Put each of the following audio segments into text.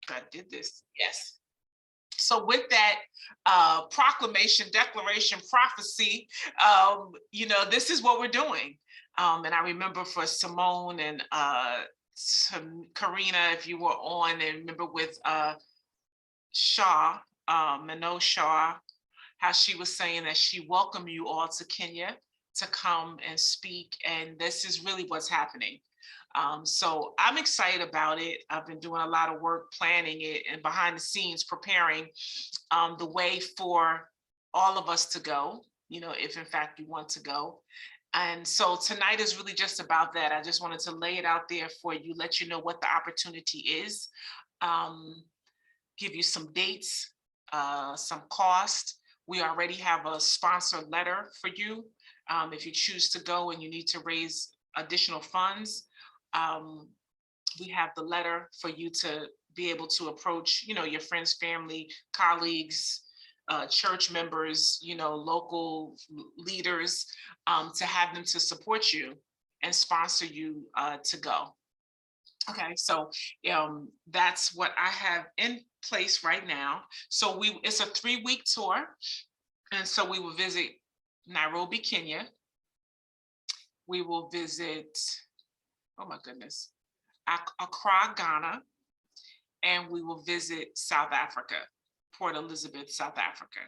I did this. Yes. So with that proclamation, declaration, prophecy, this is what we're doing. And I remember for Simone and Karina, if you were on, and remember with Shaw, Manoj Shaw, how she was saying that she welcomed you all to Kenya to come and speak. And this is really what's happening. So I'm excited about it. I've been doing a lot of work planning it and behind the scenes preparing the way for all of us to go, if in fact you want to go. And so tonight is really just about that. I just wanted to lay it out there for you, let you know what the opportunity is, give you some dates, some cost. We already have a sponsor letter for you. If you choose to go and you need to raise additional funds, we have the letter for you to be able to approach, your friends, family, colleagues, church members, local leaders, to have them to support you and sponsor you to go. Okay, so that's what I have in place right now. So it's a 3-week tour, and so we will visit Nairobi, Kenya. We will visit, oh my goodness, Accra, Ghana, and we will visit South Africa, Port Elizabeth, South Africa.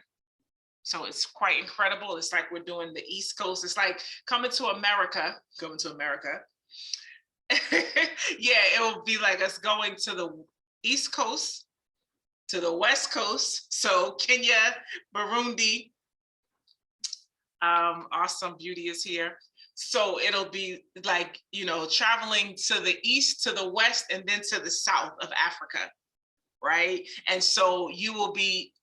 So it's quite incredible. It's like we're doing the East Coast. It's like coming to America. Yeah, it will be like us going to the East Coast, to the West Coast. So Kenya, Burundi, awesome beauty is here. So it'll be like, traveling to the east, to the west, and then to the south of Africa, right? And so you will be,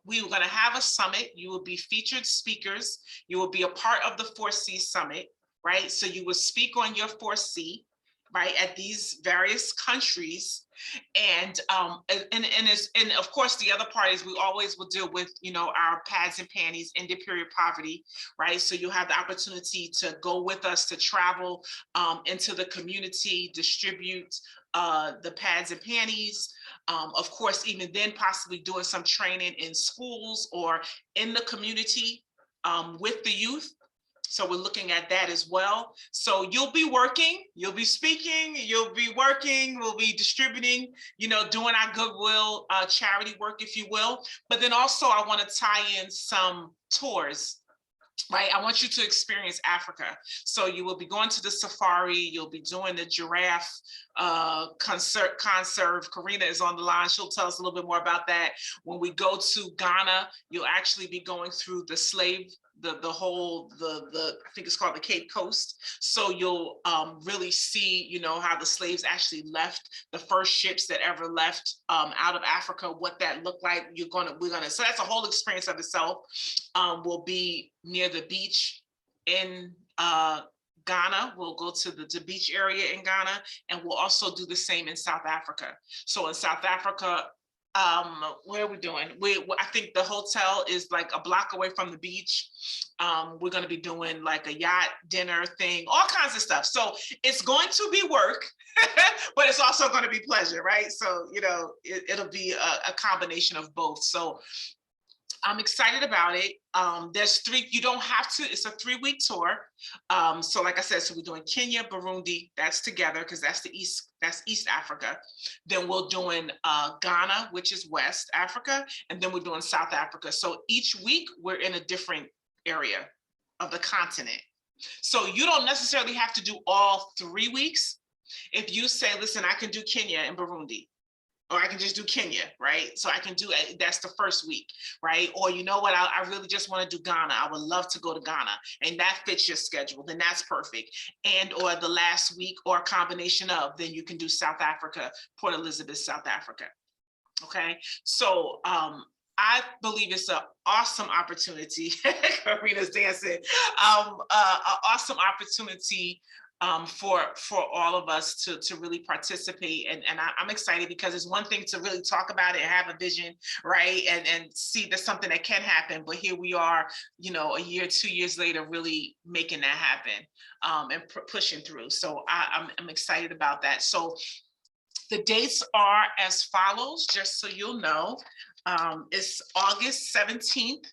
we were going to have a summit. You will be featured speakers. You will be a part of the 4C Summit, right? So you will speak on your 4C, right, at these various countries. And of course the other parties we always will deal with, our pads and panties, end of period poverty, right? So you have the opportunity to go with us to travel into the community, distribute the pads and panties. Of course, even then possibly doing some training in schools or in the community with the youth. So we're looking at that as well. So you'll be working, you'll be speaking, you'll be working, we'll be distributing, doing our goodwill charity work, if you will. But then also I want to tie in some tours, right? I want you to experience Africa. So you will be going to the safari, you'll be doing the giraffe conserve. Karina is on the line. She'll tell us a little bit more about that. When we go to Ghana, you'll actually be going through the slave, the I think it's called the Cape Coast. So you'll really see, how the slaves actually left, the first ships that ever left out of Africa, what that looked like. So that's a whole experience of itself. We'll be near the beach in Ghana. We'll go to the beach area in Ghana, and we'll also do the same in South Africa. So in South Africa, where are we doing? I think the hotel is like a block away from the beach. We're going to be doing like a yacht dinner thing, all kinds of stuff. So it's going to be work, but it's also going to be pleasure, right? So, it'll be a combination of both. So I'm excited about it. You don't have to, it's a 3-week tour. So like I said, so we're doing Kenya, Burundi, that's together because that's East Africa. Then we're doing Ghana, which is West Africa, and then we're doing South Africa. So each week we're in a different area of the continent. So you don't necessarily have to do all 3 weeks. If you say, listen, I can do Kenya and Burundi, or I can just do Kenya, right? So I can do it, that's the first week, right? Or you know what, I really just want to do Ghana. I would love to go to Ghana, and that fits your schedule, then that's perfect. And or the last week, or a combination of, then you can do South Africa, Port Elizabeth, South Africa, okay? So I believe it's an awesome opportunity. Karina's dancing. An awesome opportunity for all of us to really participate. And I'm excited because it's one thing to really talk about it and have a vision, right? And see there's something that can happen. But here we are, a year, 2 years later, really making that happen and pushing through. So I'm excited about that. So The dates are as follows, just so you'll know. It's August 17th,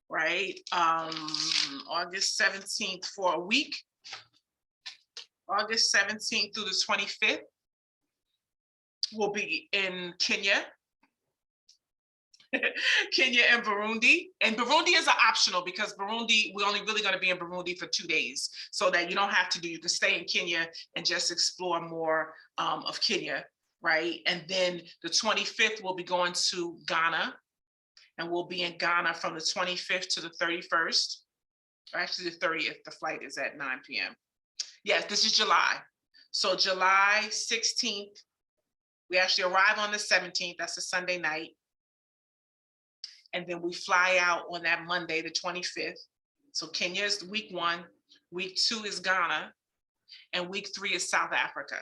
right? August 17th for a week. August 17th through the 25th. We'll be in Kenya. Kenya and Burundi. And Burundi is an optional because Burundi, we're only really going to be in Burundi for 2 days, so that you don't have to do, you can stay in Kenya and just explore more of Kenya, right? And then the 25th, we'll be going to Ghana, and we'll be in Ghana from the 25th to the 31st. Or actually the 30th, the flight is at 9 p.m. Yes, this is July. So July 16th, we actually arrive on the 17th, that's a Sunday night. And then we fly out on that Monday, the 25th. So Kenya is week 1, week 2 is Ghana, and week 3 is South Africa.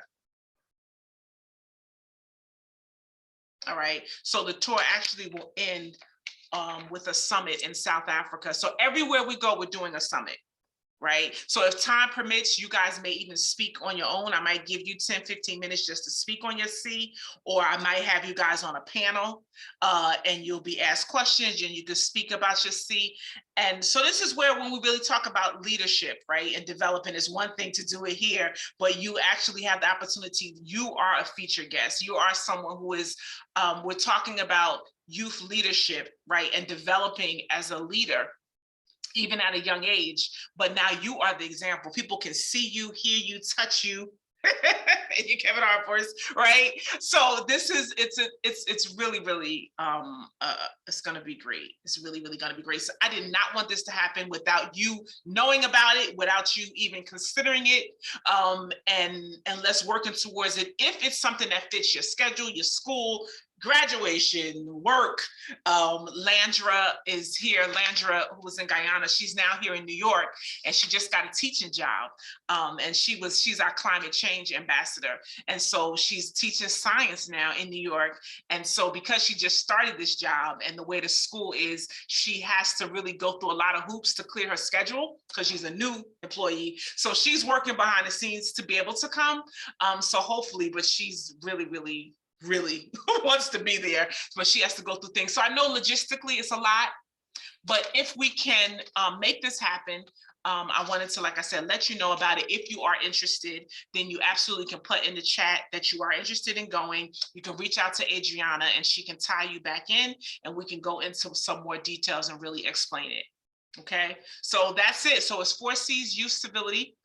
All right, so the tour actually will end with a summit in South Africa. So everywhere we go, we're doing a summit. Right? So if time permits, you guys may even speak on your own. I might give you 10, 15 minutes just to speak on your C, or I might have you guys on a panel and you'll be asked questions and you can speak about your C. And so this is where when we really talk about leadership, right? And developing is one thing to do it here, but you actually have the opportunity. You are a featured guest. You are someone who is, we're talking about youth leadership, right? And developing as a leader, even at a young age, but now you are the example. People can see you, hear you, touch you. And you, Kevin Hart voice, right? So this is, it's really, really, it's gonna be great. It's really, really gonna be great. So I did not want this to happen without you knowing about it, without you even considering it, and let's working towards it. If it's something that fits your schedule, your school, graduation, work. Landra is here. Landra, who was in Guyana, she's now here in New York, and she just got a teaching job. And she's our climate change ambassador. And so she's teaching science now in New York. And so because she just started this job and the way the school is, she has to really go through a lot of hoops to clear her schedule because she's a new employee. So she's working behind the scenes to be able to come. So hopefully, but she's really, really wants to be there, but she has to go through things. So I know logistically it's a lot, but if we can make this happen, I wanted to, like I said, let you know about it. If you are interested, then you absolutely can put in the chat that you are interested in going. You can reach out to Adriana and she can tie you back in and we can go into some more details and really explain it. Okay, so that's it. So it's 4C's Youth Civility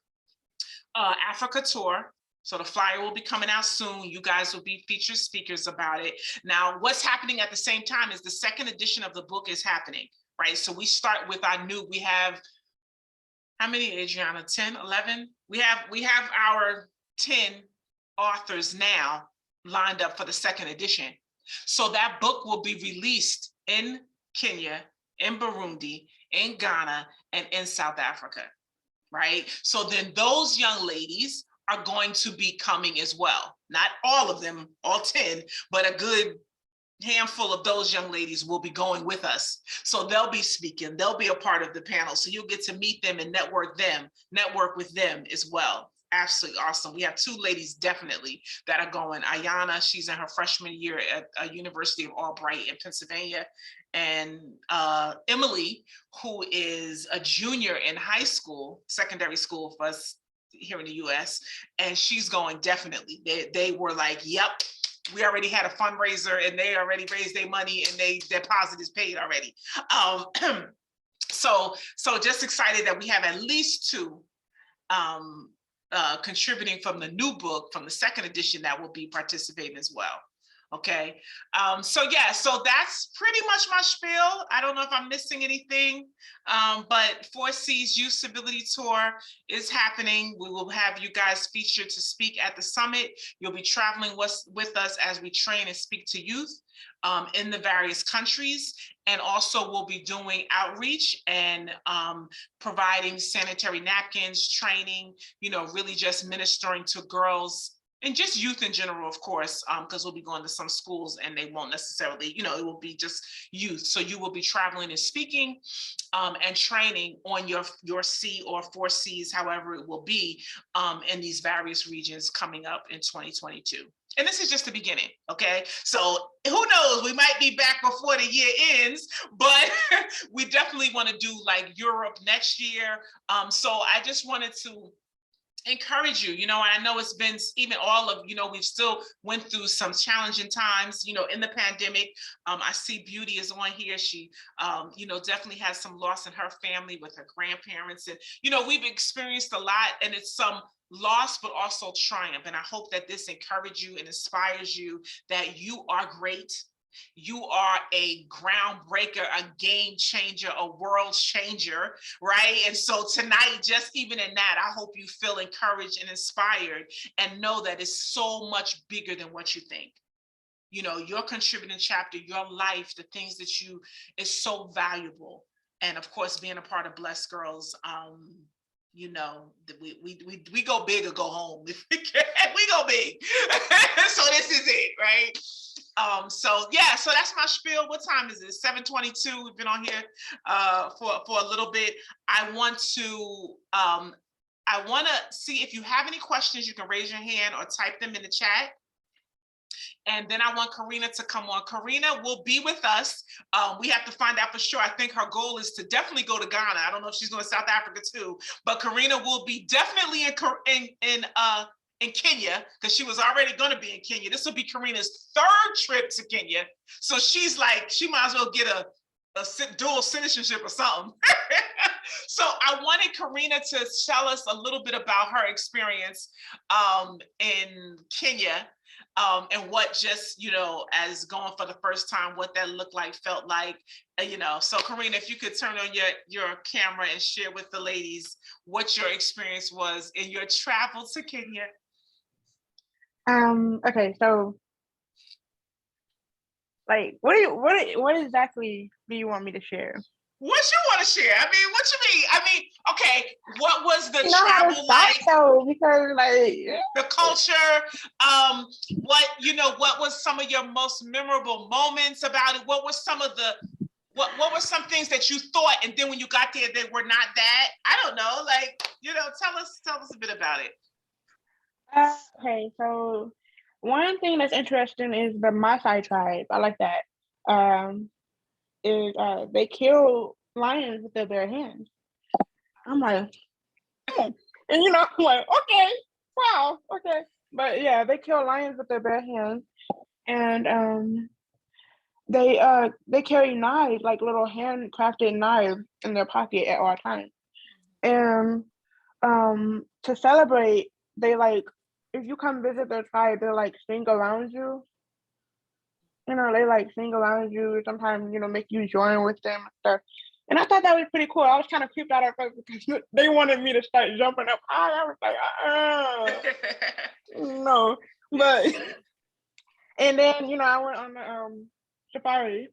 Africa Tour. So the flyer will be coming out soon. You guys will be featured speakers about it. Now, what's happening at the same time is the second edition of the book is happening, right? So we start with our new, we have, how many, Adriana, 10, 11? We have our 10 authors now lined up for the second edition. So that book will be released in Kenya, in Burundi, in Ghana, and in South Africa, right? So then those young ladies are going to be coming as well. Not all of them, all 10, but a good handful of those young ladies will be going with us. So they'll be speaking, they'll be a part of the panel. So you'll get to meet them and network with them as well. Absolutely awesome. We have 2 ladies definitely that are going. Ayana, she's in her freshman year at University of Albright in Pennsylvania. And Emily, who is a junior in high school, secondary school for us here in the US, and she's going definitely. They were like, yep, we already had a fundraiser and they already raised their money and their deposit is paid already. So just excited that we have at least 2 contributing from the new book, from the second edition, that will be participating as well. Okay, so yeah, so that's pretty much my spiel. I don't know if I'm missing anything, but 4C's Youth Civility Tour is happening. We will have you guys featured to speak at the summit. You'll be traveling with us as we train and speak to youth in the various countries. And also we'll be doing outreach and providing sanitary napkins, training, you know, really just ministering to girls And just youth in general, of course, because we'll be going to some schools and they won't necessarily, it will be just youth. So you will be traveling and speaking and training on your C or 4Cs, however it will be, in these various regions coming up in 2022. And this is just the beginning, okay? So who knows, we might be back before the year ends, but we definitely want to do like Europe next year. So I just wanted to encourage you, I know it's been even all of, we've still went through some challenging times, in the pandemic. I see Beauty is on here. She, definitely has some loss in her family with her grandparents. And, we've experienced a lot, and it's some loss, but also triumph. And I hope that this encourages you and inspires you that you are great. You are a groundbreaker, a game changer, a world changer, right? And so tonight, just even in that, I hope you feel encouraged and inspired and know that it's so much bigger than what you think. Your contributing chapter, your life, the things that is so valuable. And of course, being a part of Blessed Girls, we go big or go home. If we can, we go big. So this is it, right? So that's my spiel. What time is it? 7:22. We've been on here for a little bit. I want to see if you have any questions. You can raise your hand or type them in the chat. And then I want Karina to come on. Karina will be with us. We have to find out for sure. I think her goal is to definitely go to Ghana. I don't know if she's going to South Africa too, but Karina will be definitely in Kenya, because she was already going to be in Kenya. This will be Karina's third trip to Kenya. So she's like, she might as well get a dual citizenship or something. So I wanted Karina to tell us a little bit about her experience in Kenya. And what just, as going for the first time, what that looked like, felt like, So Karina, if you could turn on your camera and share with the ladies what your experience was in your travel to Kenya. Okay, so like, what exactly do you want me to share? What you want to share? I mean, what you mean? I mean, okay, what was the travel like? So, because like the culture, what was some of your most memorable moments about it? What was some of the what were some things that you thought, and then when you got there, they were not that? I don't know, like, tell us a bit about it. Okay, so one thing that's interesting is the Maasai tribe. I like that. They kill lions with their bare hands. I'm like, and I'm like, okay, wow, okay. But yeah, they kill lions with their bare hands, and they carry knives, like little handcrafted knives, in their pocket at all times. And to celebrate, they like, if you come visit their tribe, they like sing around you. They like sing around you, sometimes, make you join with them and stuff. And I thought that was pretty cool. I was kind of creeped out at first because they wanted me to start jumping up high. I was like, no. But, and then, I went on the safari,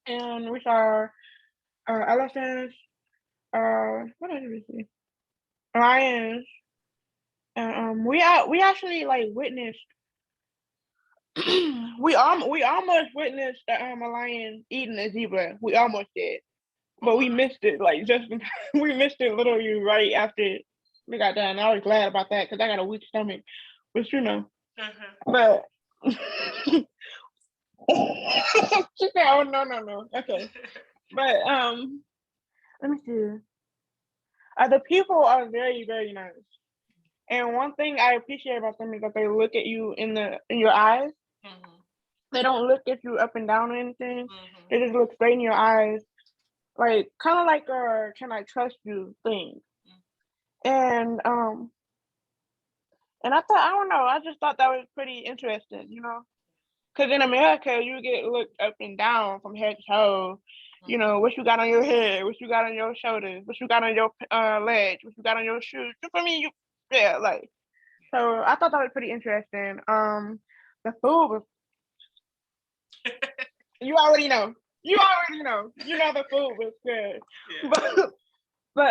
and we saw elephants, what did we see? Lions. And we actually like witnessed we almost witnessed a lion eating a zebra. We almost did, but we missed it. Like we missed it literally right after we got done. I was glad about that because I got a weak stomach, but But she said, "Oh no, okay." But let me see. The people are very, very nice, and one thing I appreciate about them is that they look at you in your eyes. Mm-hmm. They don't look at you up and down or anything. Mm-hmm. They just look straight in your eyes, like kind of like a "can I trust you" thing. Mm-hmm. And I don't know, I just thought that was pretty interesting, because in America you get looked up and down from head to toe. Mm-hmm. What you got on your head, what you got on your shoulders, what you got on your legs, what you got on your shoes. For me, like. So I thought that was pretty interesting. The food was. You already know. You the food was good. Yeah. But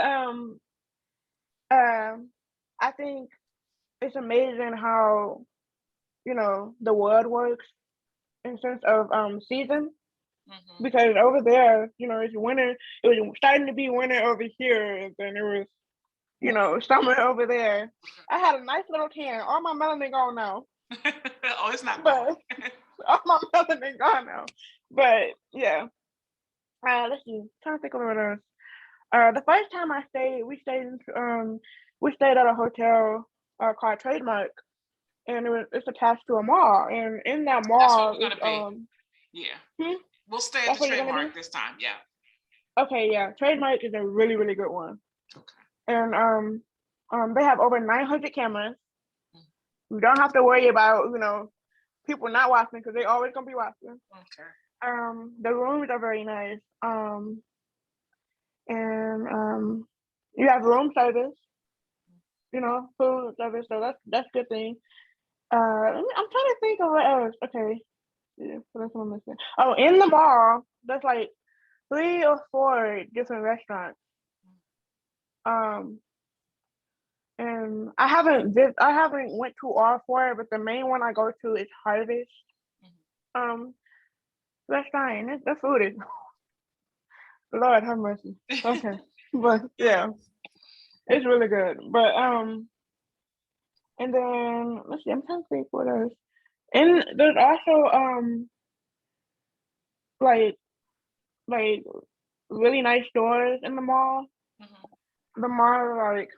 I think it's amazing how, the world works in sense of season. Mhm. Because over there, it's winter. It was starting to be winter over here, and then it was, summer over there. I had a nice little tan. All my melanin gone now, Oh, it's not gone. but all my melanin gone now. But yeah, let's see. Trying to think of what else. The first time I stayed, we stayed at a hotel called Trademark, and it's attached to a mall, and in that That's where mall we're is gonna be. Yeah. hmm? We'll stay at That's the where you're gonna be. Trademark this time. Yeah. Okay, yeah, Trademark is a really really good one, Okay. and they have over 900 cameras. Mm. You don't have to worry about people not watching because they always gonna be watching. Okay. The rooms are very nice. And you have room service, food service, so that's a good thing. I'm trying to think of what else. Okay, yeah, what else am I missing? Oh, in the mall, there's like 3 or 4 different restaurants. Um, and I haven't went to all 4, but the main one I go to is Harvest. Mhm. Um, restaurant, and the food is Lord have mercy. Okay, but Yeah. yeah, it's really good. But and then let's see, I'm trying to think what else. And there's also like like really nice stores in the mall. Mhm. The mall like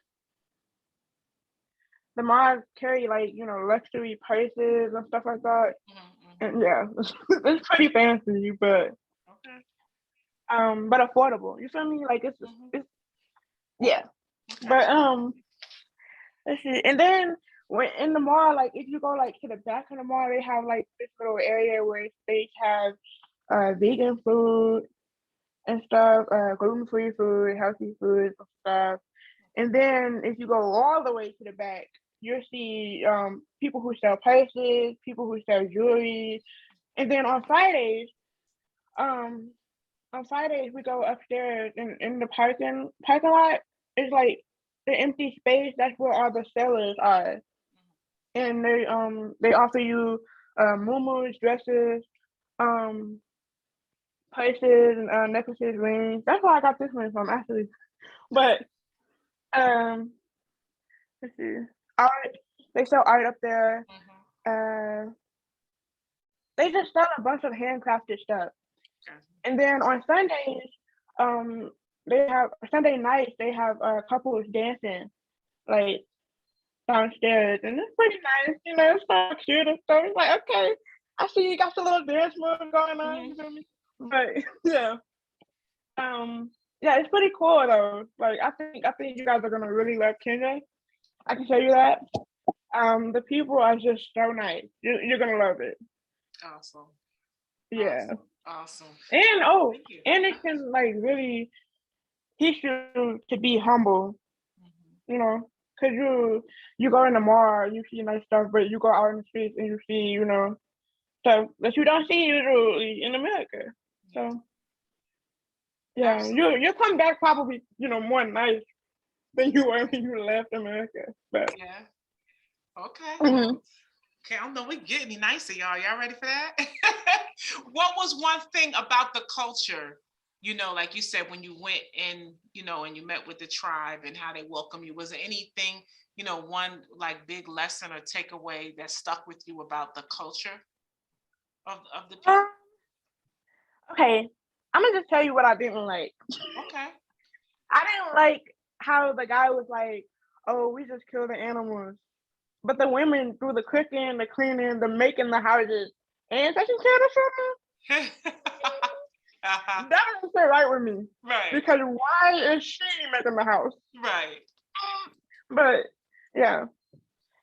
the mall carry like luxury purses and stuff like that. Mhm. Mhm. And yeah, it's pretty fancy, Okay. but affordable. You feel me? Like Mhm. it's yeah. Okay. But let's see. And then when in the mall, like if you go like to the back of the mall, they have like this little area where they have vegan food and stuff, gluten-free food, healthy food and stuff. And then if you go all the way to the back, you'll see people who sell purses, people who sell jewelry. And then um, on Fridays we go upstairs in the parking lot. It's like the empty space. That's where all the sellers are, and they offer you muumuus, dresses, um, purses, and necklaces, rings. That's where I got this one from actually. But um, let's see, art. They sell art up there. Mhm. Uh, they just sell a bunch of handcrafted stuff. Okay. And then on Sundays, um, they have Sunday nights. They have couples dancing like downstairs, and it's pretty nice. It's so cute and stuff. It's like, okay, I see you got the little dance move going on. You Mhm. feel me? But yeah, yeah, it's pretty cool though. Like I think you guys are gonna really love Kenya. I can tell you that. The people are just so nice. You're gonna love it. Awesome. Yeah, Awesome. Awesome. and Thank you. and it can like really teach you to be humble. Mhm. Cause you go in the mall, you see nice stuff, but you go out in the streets and you see stuff that you don't see usually in America. Yeah. So yeah, Absolutely. you'll come back probably more nice than you were when you left America. But Yeah. Okay. mhm. Okay. I don't know. We get any nicer, y'all. Y'all ready for that? What was one thing about the culture, like you said, when you went in, and you met with the tribe and how they welcome you? Was there anything, one like big lesson or takeaway that stuck with you about the culture of the people? Um, okay, I'm gonna just tell you what I didn't like. Okay. I didn't like how the guy was like, "Oh, we just kill the animals," but the women do the cooking, the cleaning, the making the houses, and taking care of the children. Uh-huh. That doesn't sit right with me Right. because why is she making the house? Right. But yeah,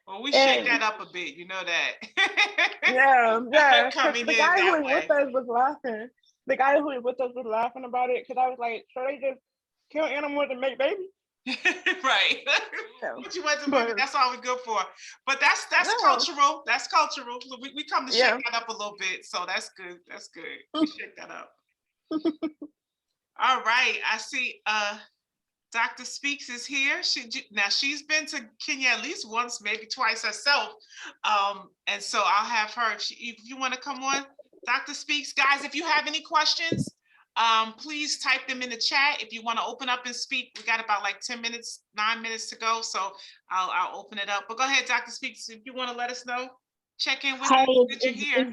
Well, we shake that and up a bit, you know that. yeah, because Coming the in guy who that was with way. us was laughing. The guy who was with us was laughing about it because I was like, "So they just kill animals and make babies?" Right. Yeah, What you want to movie, but that's all we're good for. But that's no, cultural. That's cultural. So we come to shake yeah. that up a little bit. So that's good. That's good. We shake that up. All right. I see Dr. Speaks is here. Now she's been to Kenya at least once, maybe twice herself. And so I'll have her if you want to come on. Dr. Speaks, guys, if you have any questions, please type them in the chat. If you want to open up and speak, we got about like 10 minutes, 9 minutes to go. So I'll open it up. But go ahead, Dr. Speaks, if you want to let us know, check in with Hey, us that you're here.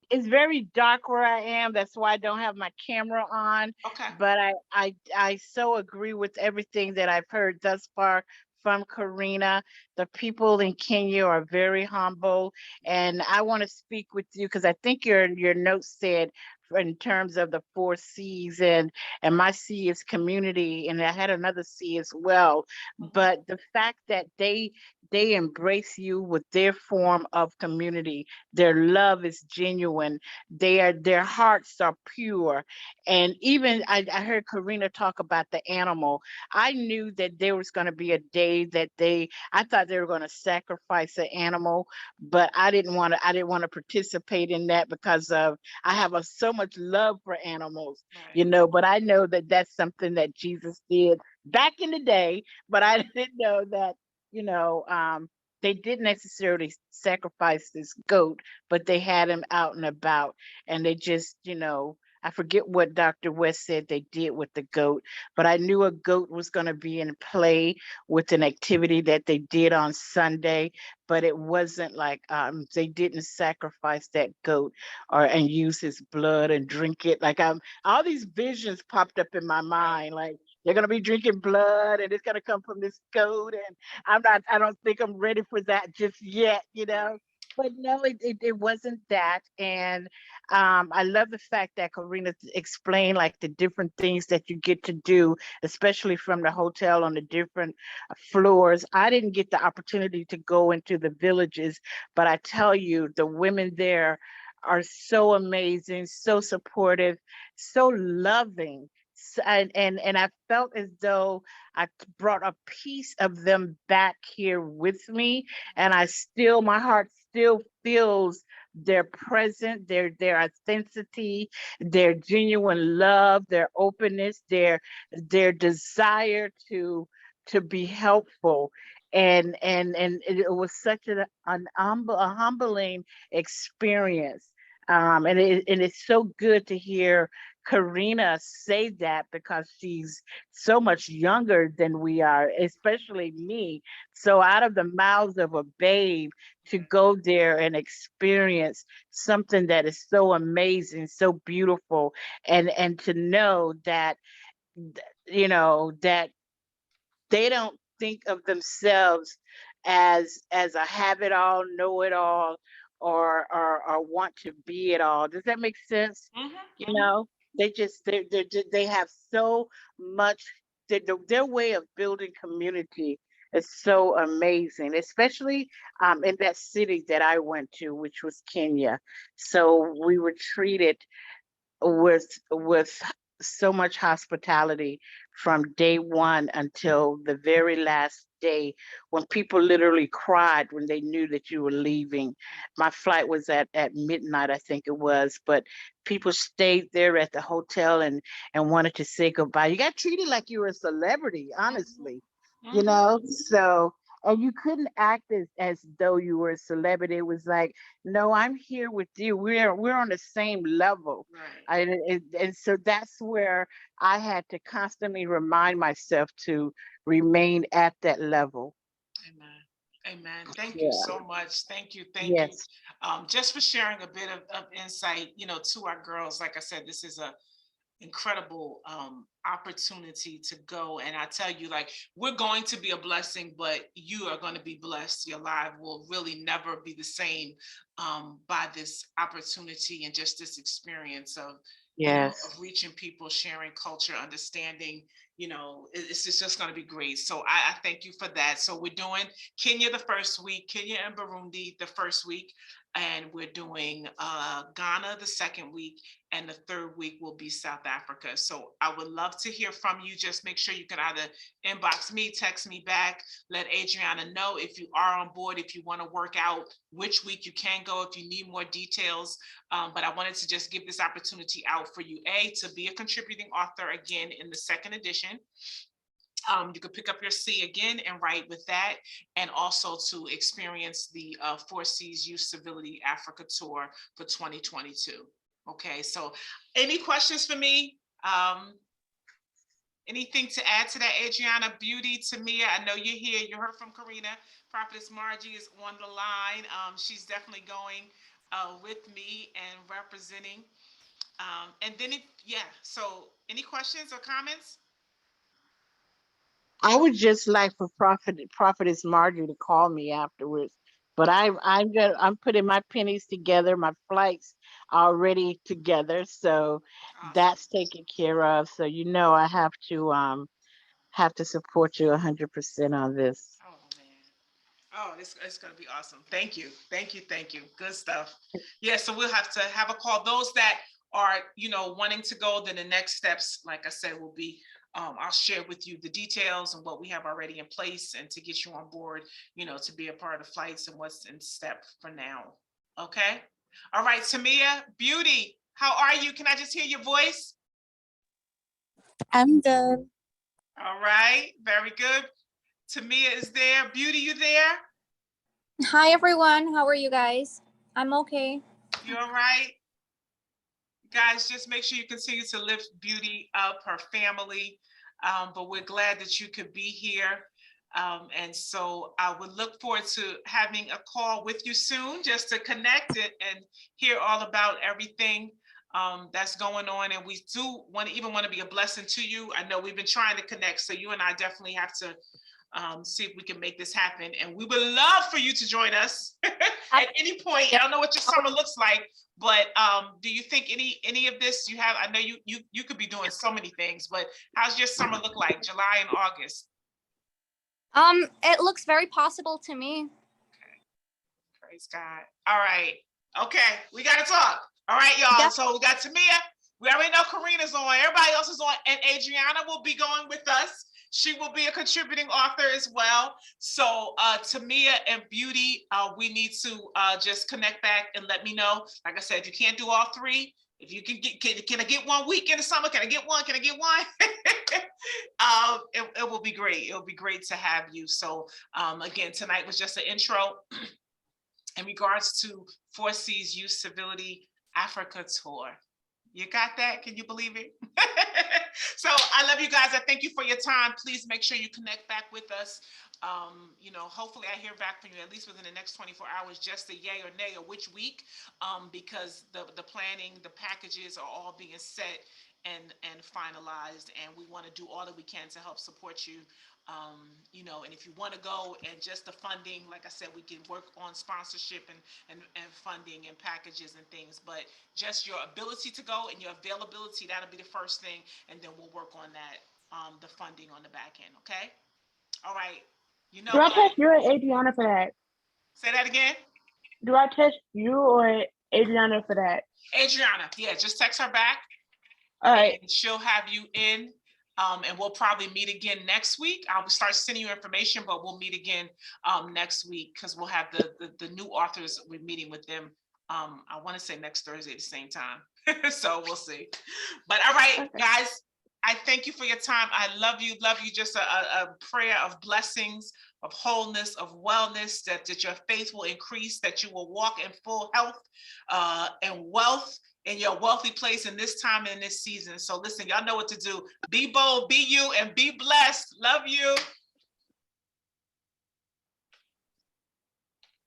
it's very dark where I am. That's why I don't have my camera on. Okay. But I so agree with everything that I've heard thus far from Karina. The people in Kenya are very humble, and I want to speak with you because I think your note said in terms of the 4 C's, and my C is community, and I had another C as well. But the fact that they embrace you with their form of community. Their love is genuine. Their hearts are pure. And even I heard Karina talk about the animal. I knew that there was going to be a day that I thought they were going to sacrifice an animal, but I didn't want to participate in that because of I have so much love for animals, Right. but I know that that's something that Jesus did back in the day, but I didn't know that you know, they didn't necessarily sacrifice this goat, but they had him out and about, and they just, I forget what Dr. West said they did with the goat, but I knew a goat was going to be in play with an activity that they did on Sunday, but it wasn't like they didn't sacrifice that goat and use his blood and drink it. Like all these visions popped up in my mind, like they're gonna be drinking blood and it's gonna come from this goat, and I don't think I'm ready for that just yet. But no, it wasn't that. And I love the fact that Karina explained like the different things that you get to do, especially from the hotel on the different floors. I didn't get the opportunity to go into the villages, but I tell you, the women there are so amazing, so supportive, so loving. And I felt as though I brought a piece of them back here with me, and my heart still feels their presence, their authenticity, their genuine love, their openness, their desire to be helpful. And it was such a humbling experience. And it's so good to hear Karina say that because she's so much younger than we are, especially me. So out of the mouths of a babe to go there and experience something that is so amazing, so beautiful, and to know that that they don't think of themselves as a have it all, know it all, or want to be it all. Does that make sense? You Mm-hmm. know, they have so much. Their way of building community is so amazing, especially in that city that I went to, which was Kenya. So we were treated with so much hospitality from day one until the very last day, when people literally cried when they knew that you were leaving. My flight was at midnight, I think it was, but people stayed there at the hotel and wanted to say goodbye. You got treated like you were a celebrity, honestly, Mm-hmm. so, and you couldn't act as though you were a celebrity. It was like, no, I'm here with you. We're on the same level. Right. And so that's where I had to constantly remind myself to remain at that level. Amen. Amen. Thank you Yeah. so much. Thank you. Thank you. Yes. Just for sharing a bit of insight, to our girls. Like I said, this is a incredible opportunity to go. And I tell you, like, we're going to be a blessing, but you are going to be blessed. Your life will really never be the same by this opportunity and just this experience of Yes. of reaching people, sharing culture, understanding. It's just going to be great. So I thank you for that. So we're doing Kenya the first week, Kenya and Burundi the first week, and we're doing Ghana the second week, and the third week will be South Africa. So I would love to hear from you. Just make sure you can either inbox me, text me back, let Adriana know if you are on board, if you want to work out which week you can go, if you need more details. But I wanted to just give this opportunity out for you, to be a contributing author again in the second edition. You could pick up your C again and write with that, and also to experience the Four Cs Youth Civility Africa Tour for 2022. Okay, so any questions for me? Anything to add to that, Adriana, Beauty, Tamia? I know you're here. You heard from Karina. Prophetess Margie is on the line. She's definitely going with me and representing. And then, so any questions or comments? I would just like for Prophetess Marjorie to call me afterwards. But I'm putting my pennies together. My flights are already together, so Awesome. that's taken care of. So I have to support you 100% on this. Oh man. Oh, it's gonna be awesome. Thank you. Thank you. Thank you. Good stuff. Yeah, so we'll have to have a call. Those that are, wanting to go, then the next steps, like I said, will be I'll share with you the details and what we have already in place, and to get you on board, to be a part of flights and what's in step for now. Okay. All right, Tamia, Beauty, how are you? Can I just hear your voice? I'm good. All right, very good. Tamia is there. Beauty, you there? Hi, everyone. How are you guys? I'm okay. You all right? Guys, just make sure you continue to lift Beauty up, her family. But we're glad that you could be here. And so I would look forward to having a call with you soon, just to connect it and hear all about everything that's going on. And we do want to be a blessing to you. I know we've been trying to connect, so you and I definitely have to see if we can make this happen. And we would love for you to join us at any point. I don't know what your summer looks like, but do you think any of this you have? I know you could be doing so many things, but how's your summer look like, July and August? It looks very possible to me. Okay. Praise God. All right. Okay, we got to talk. All right, y'all. Yeah. So we got Tamia. We already know Karina's on. Everybody else is on, and Adriana will be going with us. She will be a contributing author as well. So Tamia and Beauty, we need to just connect back and let me know. Like I said, you can't do all three. If you can I get 1 week in the summer? Can I get one? It will be great. It will be great to have you. So again, tonight was just an intro in regards to Four Cs Youth Civility Africa Tour. You got that? Can you believe it? So I love you guys. I thank you for your time. Please make sure you connect back with us. Hopefully I hear back from you at least within the next 24 hours, just a yay or nay or which week, because the planning, the packages are all being set and finalized, and we want to do all that we can to help support you. And if you want to go, and just the funding, like I said, we can work on sponsorship and funding and packages and things, but just your ability to go and your availability, that'll be the first thing, and then we'll work on that, the funding on the back end. Okay. All right. Do I text you or Adriana for that? Say that again. Do I text you or Adriana for that? Adriana, yeah, just text her back. All right. And she'll have you in, and we'll probably meet again next week. I'll start sending you information, but we'll meet again next week, because we'll have the new authors. We're meeting with them. I want to say next Thursday at the same time. So we'll see. But all right, okay, guys, I thank you for your time. I love you. Just a prayer of blessings, of wholeness, of wellness, that your faith will increase, that you will walk in full health and wealth in your wealthy place in this time and in this season. So listen, y'all know what to do. Be bold, be you, and be blessed. Love you.